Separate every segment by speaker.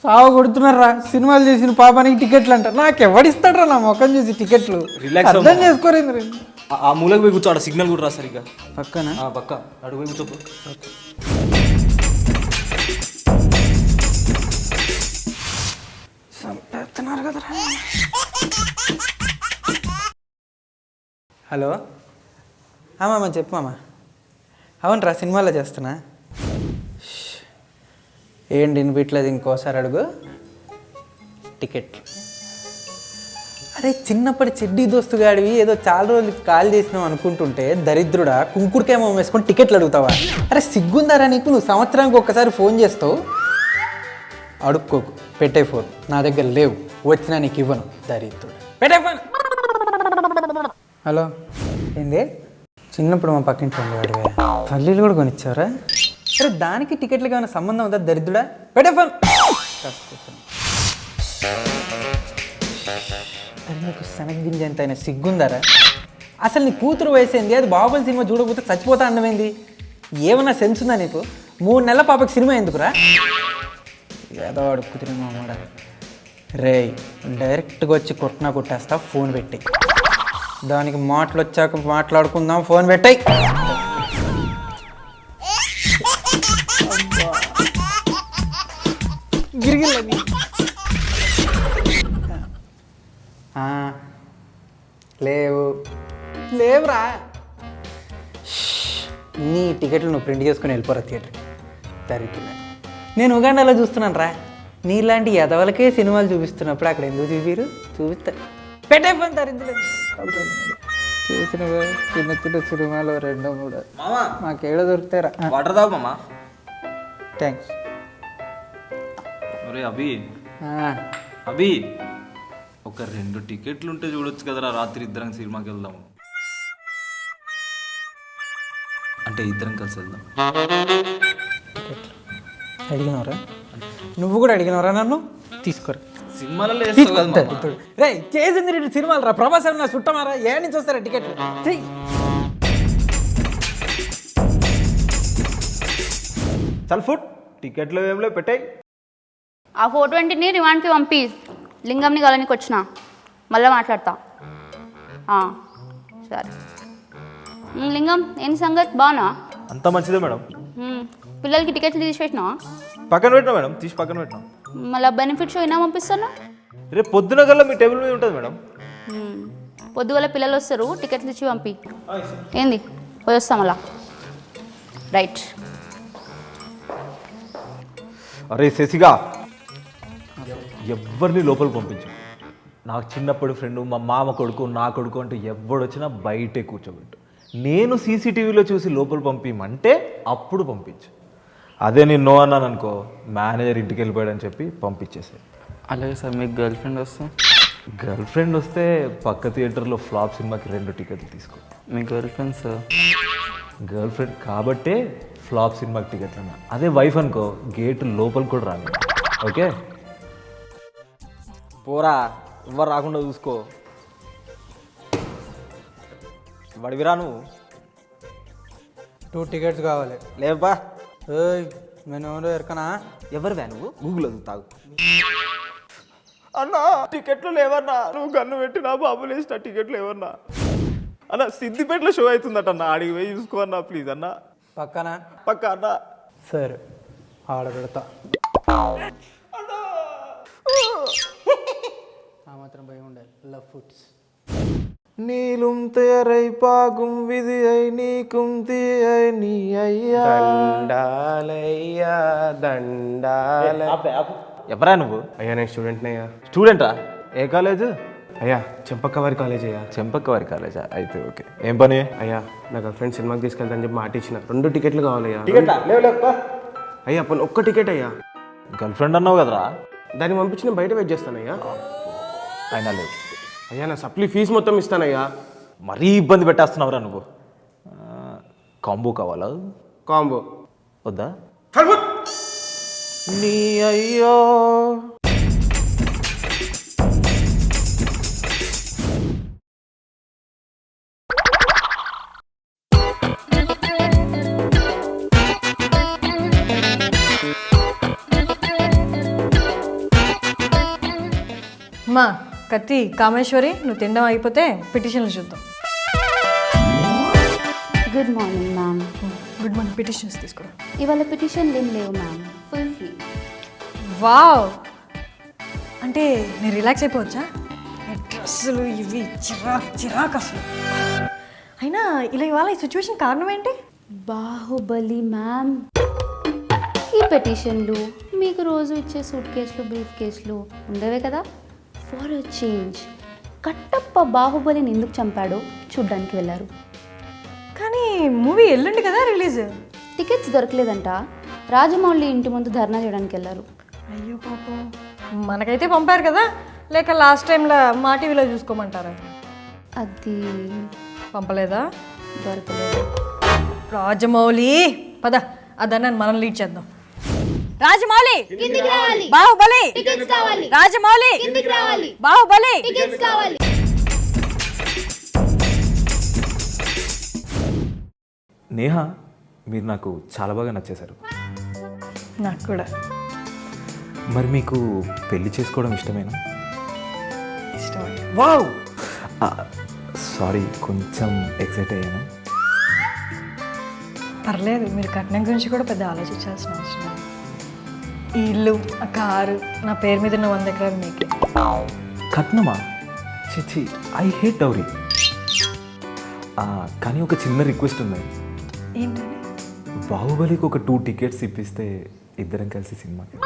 Speaker 1: సావ కొడుతున్నారా సినిమాలు చేసిన పాపానికి టికెట్లు అంట. నాకు ఎవడిస్తాడ్రా నా ముఖం చూసి టికెట్లు?
Speaker 2: రిలాక్స్
Speaker 1: అర్థం చేసుకోరేంద్ర.
Speaker 2: ఆ మూలకు పోయి కూర్చో, ఆడ సిగ్నల్ కూడా రా సరిగ్గా.
Speaker 1: పక్కన
Speaker 2: పక్క అడుగు పోయి కూర్చోపు.
Speaker 1: చంపేస్తున్నారు కదరా. హలో మామ చెప్పు మామ. అవునరా సినిమాలో చేస్తున్నా. ఏంటి వినిపించలేదు, ఇంకోసారి అడుగు. టికెట్. అరే చిన్నప్పటి చెడ్డీ దోస్తుగాడివి ఏదో చాలా రోజులకి కాల్ చేసినావు అనుకుంటుంటే దరిద్రుడా కుంకుడికేమో వేసుకొని టికెట్లు అడుగుతావా? అరే సిగ్గుందారా నీకు? నువ్వు సంవత్సరానికి ఒక్కసారి ఫోన్ చేస్తావు. అడుక్కోకు, పెట్టే ఫోన్. నా దగ్గర లేవు, వచ్చినా నీకు ఇవ్వను దరిద్రుడు. పెట్టే ఫోన్. హలో ఏంది? చిన్నప్పుడు మా పక్కింటి ఉండేవాడివే, పల్లీలు కూడా కొనిచ్చావరా? అరే దానికి టికెట్లకి ఏమైనా సంబంధం ఉందా దరిద్రుడా? పెట్టే ఫోన్. అరే నీకు శనగ్గింజ ఎంత అయినా సిగ్గుందారా? అసలు నీ కూతురు వయసేంది? అది బాహుబలి సినిమా చూడకపోతే చచ్చిపోతా అన్నమైంది. ఏమన్నా సెన్స్ ఉందా నీకు? 3 నెలల పాపకి సినిమా ఎందుకురా? ఏదో అడుక్కుతున్నా మాడ. రే డైరెక్ట్గా వచ్చి కొట్టినా కొట్టేస్తా, ఫోన్ పెట్టి. దానికి మాటలు వచ్చాక మాట్లాడుకుందాం, ఫోన్ పెట్టాయి. గిరిగిల్లని లేవురా. నీ టికెట్లు నువ్వు ప్రింట్ చేసుకుని వెళ్ళిపోరా థియేటర్కి. దరిద్రుడా, నేను ఉగాండాలో చూస్తున్నాను రా. నీలాంటి ఎదవలకే సినిమాలు చూపిస్తున్నప్పుడు అక్కడ ఎందుకు చూపిస్తా. పెట్టే పని దరిద్రుడు. చూసిన చిన్న చిన్న సినిమాలు 2, 3 మాకేడో దొరుకుతారా?
Speaker 2: వాటర్ తాగు మామా.
Speaker 1: థ్యాంక్స్.
Speaker 2: అభి అభి ఒక 2 టికెట్లు ఉంటే చూడొచ్చు కదరా, రాత్రి ఇద్దరం సినిమాకి వెళ్దాము. అంటే ఇద్దరం కలిసి వెళ్దాం.
Speaker 1: అడిగినవరా? నువ్వు కూడా అడిగినవరా నన్ను? తీసుకోరా.
Speaker 2: సినిమాలలో
Speaker 1: రే చేసింది 2 సినిమాలు రా. ప్రభాస్ నా చుట్టమారా? ఏ నుంచి వస్తారా టికెట్లు?
Speaker 2: చల్ ఫుడ్ టికెట్లు ఏమిలో పెట్టాయి.
Speaker 3: ఆ 420ని రిమాండ్కి పంపి లింగంని కలనికి వచ్చిన, మళ్ళీ మాట్లాడతా. సరే లింగం, ఏం సంగతి? బాగున్నా?
Speaker 2: అంత మంచిదే మేడం.
Speaker 3: పిల్లలకి టికెట్లు తీసిపెట్టినావా?
Speaker 2: పక్కన పెట్టినా మేడం, తీసి పక్కన పెట్టినా.
Speaker 3: మళ్ళీ బెనిఫిట్ షో అయినా పంపిస్తాను.
Speaker 2: రేపు పొద్దున కల్లా మీ టేబుల్ మీద ఉంటుంది మేడం.
Speaker 3: పొద్దుగల పిల్లలు వస్తారు, టికెట్లు ఇచ్చి పంపి. ఏంది పోయి వస్తాం అలా. రైట్.
Speaker 2: అరే శశిగా, ఎవరిని లోపలికి పంపించు. నాకు చిన్నప్పుడు ఫ్రెండ్, మా మామ కొడుకు, నా కొడుకు అంటూ ఎవడొచ్చినా బయటే కూర్చోబెట్టు. నేను సీసీటీవీలో చూసి లోపల పంపించమంటే అప్పుడు పంపించు. అదే నేను నో అన్నాను అనుకో, మేనేజర్ ఇంటికి వెళ్ళిపోయాడని చెప్పి పంపించేసే.
Speaker 4: అలాగే సార్. మీకు గర్ల్ ఫ్రెండ్ వస్తే?
Speaker 2: గర్ల్ ఫ్రెండ్ వస్తే పక్క థియేటర్లో ఫ్లాప్ సినిమాకి 2 టికెట్లు తీసుకో.
Speaker 4: మీ girl friend sir?
Speaker 2: Girl friend కాబట్టే ఫ్లాప్ సినిమాకి టికెట్లు అన్నా. అదే వైఫ్ అనుకో, గేటు లోపలికి కూడా రాను. ఓకే పోరా, ఎవరు రాకుండా చూసుకో. వడివిరా నువ్వు.
Speaker 1: 2 టికెట్స్ కావాలి.
Speaker 2: లేవా?
Speaker 1: నేను ఎవరో ఎరకనా?
Speaker 2: ఎవరివా నువ్వు? గూగుల్ అది తాగు. అన్నా టికెట్లు లేవన్నా, నువ్వు గన్ను పెట్టి నా బాబులు వేసిన టికెట్లు లేవన్నా. అన్న సిద్దిపేటలో షో అవుతుందట అన్న, ఆడికి పోయి చూసుకో అన్నా ప్లీజ్ అన్న.
Speaker 1: పక్కన
Speaker 2: పక్క అన్న.
Speaker 1: సరే ఆడ పెడతా. ఆ మాత్రం భయం ఉండాలి. Love foods.
Speaker 2: నీలుం తేరై పాగుం విధి అయి నీకుం తీయై నీ అయ్యా
Speaker 4: దండాలయ్యా దండాల.
Speaker 2: ఎవరా నువ్వు?
Speaker 4: అయ్యా నేను స్టూడెంట్ని అయ్యా.
Speaker 2: స్టూడెంటా? ఏ కాలేజ్?
Speaker 4: అయ్యా చెంపక్క వారి కాలేజ్ అయ్యా.
Speaker 2: చెంపక్క వారి కాలేజా? అయితే ఓకే. ఏం పని?
Speaker 4: అయ్యా నా గర్ల్ ఫ్రెండ్ సినిమాకి తీసుకెళ్తాను చెప్పి మాట ఇచ్చిన. 2 టికెట్లు కావాలయ్యా. అయ్యా పని ఒక్క టికెట్ అయ్యా.
Speaker 2: గర్ల్ ఫ్రెండ్ అన్నావు కదరా?
Speaker 4: దాన్ని పంపించి నేను బయట వెయిట్ చేస్తానయ్యా.
Speaker 2: అయినా లేదు.
Speaker 4: అయ్యా నా సప్లీ ఫీజు మొత్తం ఇస్తానయ్యా.
Speaker 2: మరీ ఇబ్బంది పెట్టేస్తున్నావురా నువ్వు. కాంబో కావాలా?
Speaker 4: కాంబో
Speaker 2: వద్దా? నీ అయ్యో
Speaker 5: అమ్మా కత్తి కామేశ్వరి నువ్వు తినడం అయిపోతే పిటిషన్లు చూద్దాం.
Speaker 3: Good morning ma'am.
Speaker 5: Good morning. Petitions తీసుకురా.
Speaker 3: ఇవాళ పిటిషన్లు ఏం లేవు మ్యామ్, ఫుల్ ఫ్రీ.
Speaker 5: వావ్, అంటే నేను రిలాక్స్ అయిపోవచ్చా? ఈ డ్రెస్సులు ఇవి చిరాకు అసలు. అయినా ఇలా ఇవాళ ఈ సిచ్యువేషన్ కారణం ఏంటి?
Speaker 3: బాహుబలి మ్యామ్. ఈ పెటిషన్లు మీకు రోజు ఇచ్చే సూట్ కేసులు బ్రీఫ్ కేసులు ఉండేవే కదా. ఫర్ అ చేంజ్ కట్టప్ప బాహుబలిని ఎందుకు చంపాడో చూడ్డానికి వెళ్ళారు.
Speaker 5: కానీ మూవీ ఎల్లుండి కదా రిలీజ్.
Speaker 3: టికెట్స్ దొరకలేదంట, రాజమౌళి ఇంటి ముందు ధర్నా చేయడానికి వెళ్ళారు.
Speaker 5: అయ్యో పాపం, మనకైతే పంపారు కదా, లేక లాస్ట్ టైంలో మా టీవీలో చూసుకోమంటారా?
Speaker 3: అది
Speaker 5: పంపలేదా?
Speaker 3: దొరకలేదు.
Speaker 5: రాజమౌళి పద, అదన్నాను మనం లీడ్ చేద్దాం. రాజమౌళి బాహుబలి, రాజమౌళి బాహుబలి.
Speaker 2: నేహ, మీరు నాకు చాలా బాగా నచ్చేశారు.
Speaker 5: నాకు కూడా
Speaker 2: మరి మీకు పెళ్లి చేసుకోవడం ఇష్టమేనా?
Speaker 5: ఇష్టం.
Speaker 2: వావ్, సారీ కొంచెం ఎక్సైట్ అయ్యాను.
Speaker 5: పర్లేదు, మీరు కట్నం గురించి కూడా పెద్ద ఆలోచించాల్సిన అవసరం లేదు. ఈ ఇల్లు, ఆ కారు, నా పేరు మీద ఉన్న 100 ఎకరాలు మీకే.
Speaker 2: కట్నమా? చిచ్చి, ఐ హేట్ డౌరీ. కానీ ఒక చిన్న రిక్వెస్ట్ ఉంది.
Speaker 5: ఏంటండి?
Speaker 2: బాహుబలికి ఒక 2 టికెట్స్ ఇప్పిస్తే ఇద్దరం కలిసి సినిమాకి.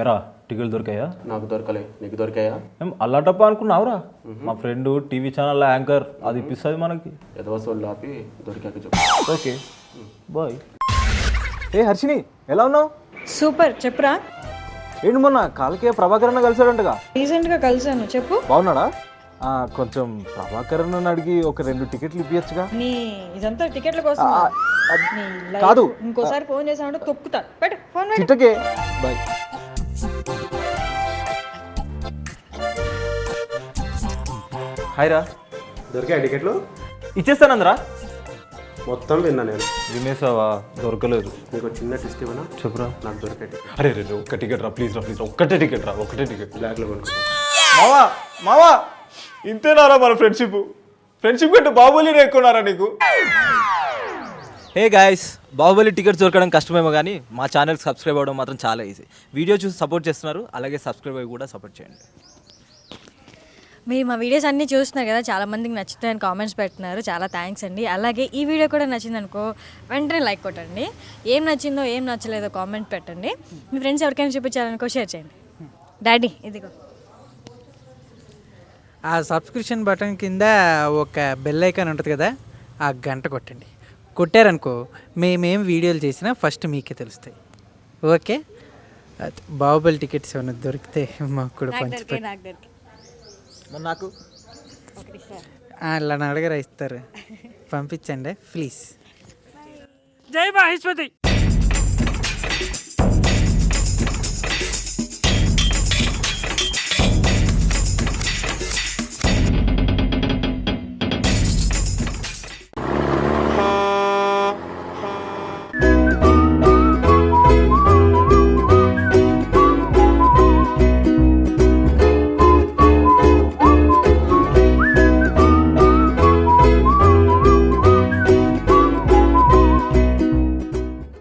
Speaker 2: ఎరా టికెట్లు దొరికాయా?
Speaker 4: నాకు దొరకలే, నీకు దొరికాయా?
Speaker 2: ఏం అల్లాటప్ప అనుకున్నావురా? మా ఫ్రెండ్ టీవీ ఛానల్ యాంకర్, అది ఇప్పిస్తుంది మనకి.
Speaker 4: ఎదవసోళ్ళు ఆపి దొరికాక చెప్పు.
Speaker 2: Okay bye. ఏ హర్షిని, ఎలా ఉన్నావు?
Speaker 5: సూపర్, చెప్పురా.
Speaker 2: ఏంటి మొన్న కాలకే ప్రభాకరన్న కలిసాడంటగా?
Speaker 5: రీసెంట్గా కలిసాను, చెప్పు.
Speaker 2: బాగున్నాడా? కొంచెం ప్రభాకరన్ అడిగి ఒక 2 టికెట్లు ఇప్పించగా.
Speaker 5: నీ ఇదంతా టికెట్ల కోసం నీ లైఫ్.
Speaker 2: కాదు,
Speaker 5: ఇంకోసారి ఫోన్ చేసామంటే తొక్కుతా. పెట్టు ఫోన్.
Speaker 2: చిట్టకే బాయ్. హాయ్ రా.
Speaker 4: దొరికాయా టికెట్లు?
Speaker 2: ఇచ్చేస్తానందరా.
Speaker 4: మొత్తం విన్నా నేను.
Speaker 2: వినేసావా? దొరకలేదు.
Speaker 4: నీకు చిన్న టెస్ట్ ఇవ్వనా?
Speaker 2: చెప్పురా.
Speaker 4: నాకు దొరికాయి టికెట్.
Speaker 2: అరే రే, ఒక్క టికెట్ రా ప్లీజ్ రా, ప్లీజ్ రా, ఒక్కటే టికెట్ రా, ఒక్కటే టికెట్.
Speaker 4: బ్లాక్లో కొనుక్కో.
Speaker 2: మావా మావా, ఇంతేనారా మన ఫ్రెండ్షిప్? ఫ్రెండ్షిప్ కంటే బాహుబలినే ఎక్కువనారా నీకు?
Speaker 6: హే గాయస్, బాహుబలి టికెట్స్ దొరకడం కష్టమేమో కానీ మా ఛానల్కి సబ్స్క్రైబ్ అవ్వడం మాత్రం చాలా ఈజీ. వీడియో చూసి సపోర్ట్ చేస్తున్నారు, అలాగే సబ్స్క్రైబ్ అయ్యి కూడా సపోర్ట్ చేయండి.
Speaker 5: మీరు మా వీడియోస్ అన్నీ చూస్తున్నారు కదా, చాలామందికి నచ్చుతాయని కామెంట్స్ పెడుతున్నారు, చాలా థ్యాంక్స్ అండి. అలాగే ఈ వీడియో కూడా నచ్చిందనుకో వెంటనే లైక్ కొట్టండి. ఏం నచ్చిందో ఏం నచ్చలేదో కామెంట్ పెట్టండి. మీ ఫ్రెండ్స్ ఎవరికైనా చూపించాలనుకో షేర్ చేయండి. డాడీ ఇదిగో.
Speaker 1: ఆ సబ్స్క్రిప్షన్ బటన్ కింద ఒక బెల్ ఐకాన్ ఉంటుంది కదా, ఆ గంట కొట్టండి. కొట్టారనుకో మేమేం వీడియోలు చేసినా ఫస్ట్ మీకే తెలుస్తాయి. ఓకే, బాహుబలి టికెట్స్ ఏమైనా దొరికితే మాకు కూడా పంచిపెట్టి.
Speaker 6: నాకు
Speaker 1: అలా అడగరా, ఇస్తారు. పంపించండి ప్లీజ్.
Speaker 7: జై మహేశ్వతి.